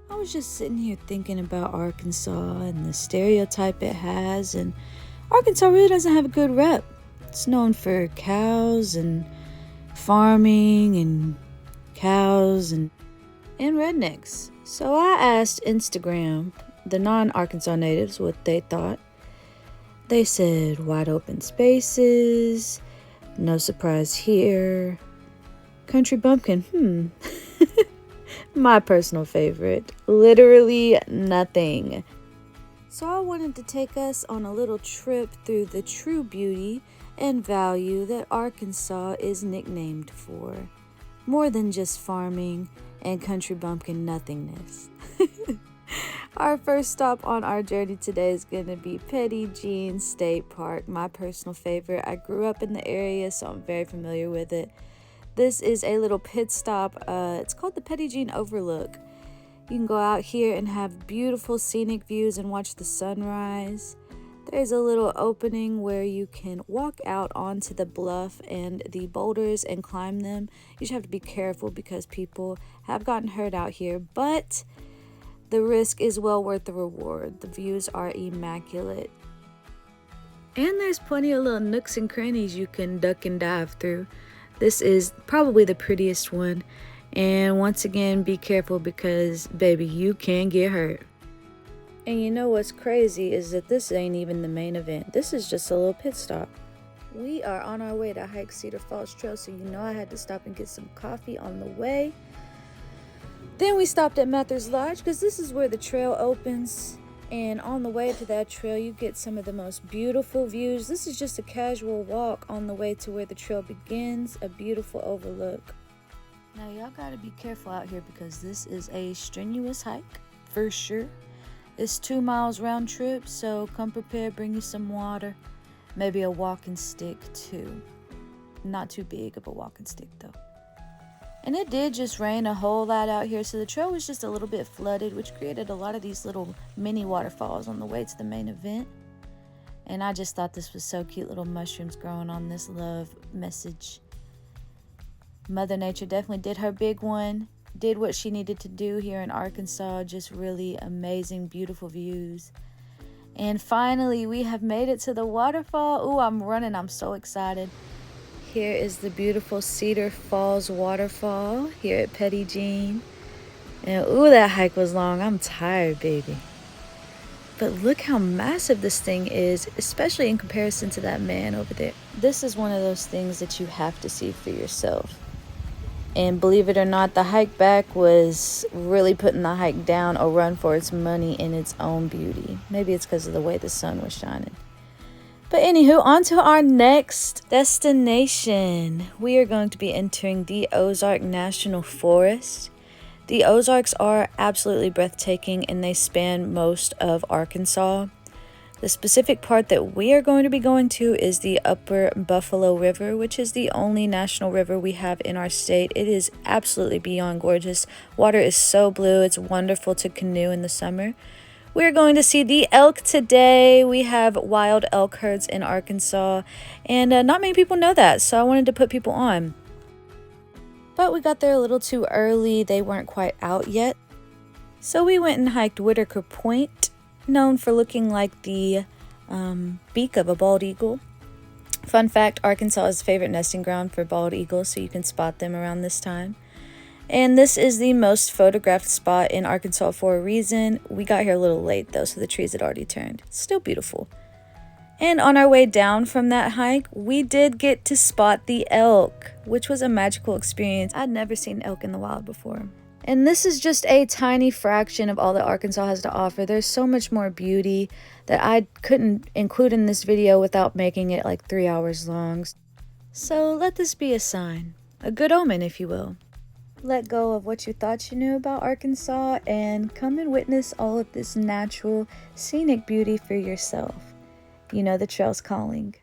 I was just sitting here thinking about Arkansas and the stereotype it has, and Arkansas really doesn't have a good rep. It's known for cows and farming and cows and rednecks. So I asked Instagram, the non-Arkansas natives, what they thought. They said wide open spaces, no surprise here. Country bumpkin, my personal favorite. Literally nothing. So I wanted to take us on a little trip through the true beauty and value that Arkansas is nicknamed for. More than just farming and country bumpkin nothingness. Our first stop on our journey today is going to be Petit Jean State Park, my personal favorite. I grew up in the area, so I'm very familiar with it. This is a little pit stop. It's called the Petit Jean Overlook. You can go out here and have beautiful scenic views and watch the sunrise. There's a little opening where you can walk out onto the bluff and the boulders and climb them. You just have to be careful because people have gotten hurt out here, but the risk is well worth the reward. The views are immaculate. And there's plenty of little nooks and crannies you can duck and dive through. This is probably the prettiest one. And once again, be careful because, baby, you can get hurt. And you know what's crazy is that this ain't even the main event. This is just a little pit stop. We are on our way to hike Cedar Falls Trail, so you know I had to stop and get some coffee on the way. Then we stopped at Mather's Lodge because this is where the trail opens. And on the way to that trail, you get some of the most beautiful views. This is just a casual walk on the way to where the trail begins, a beautiful overlook. Now, y'all gotta be careful out here because this is a strenuous hike, for sure. It's 2 miles round trip, so come prepared, bring you some water. Maybe a walking stick, too. Not too big of a walking stick, though. And it did just rain a whole lot out here, so the trail was just a little bit flooded, which created a lot of these little mini waterfalls on the way to the main event. And I just thought this was so cute, little mushrooms growing on this love message. Mother Nature definitely did her big one, did what she needed to do here in Arkansas. Just really amazing, beautiful views. And finally, we have made it to the waterfall. Ooh, I'm running, I'm so excited. Here is the beautiful Cedar Falls waterfall here at Petit Jean. And ooh, that hike was long. I'm tired, baby. But look how massive this thing is, especially in comparison to that man over there. This is one of those things that you have to see for yourself. And believe it or not, the hike back was really putting the hike down a run for its money in its own beauty. Maybe it's because of the way the sun was shining. But anywho, on to our next destination. We are going to be entering the Ozark National Forest. The Ozarks are absolutely breathtaking and they span most of Arkansas. The specific part that we are going to be going to is the Upper Buffalo River, which is the only national river we have in our state. It is absolutely beyond gorgeous. Water is so blue, it's wonderful to canoe in the summer. We're going to see the elk today. We have wild elk herds in Arkansas, and not many people know that, so I wanted to put people on. But we got there a little too early. They weren't quite out yet. So we went and hiked Whitaker Point, known for looking like the beak of a bald eagle. Fun fact, Arkansas is a favorite nesting ground for bald eagles, so you can spot them around this time. And this is the most photographed spot in Arkansas for a reason. We got here a little late though, so the trees had already turned. Still beautiful. And on our way down from that hike, we did get to spot the elk, which was a magical experience. I'd never seen elk in the wild before. And this is just a tiny fraction of all that Arkansas has to offer. There's so much more beauty that I couldn't include in this video without making it like 3 hours long. So let this be a sign, a good omen if you will. Let go of what you thought you knew about Arkansas and come and witness all of this natural, scenic beauty for yourself. You know the trail's calling.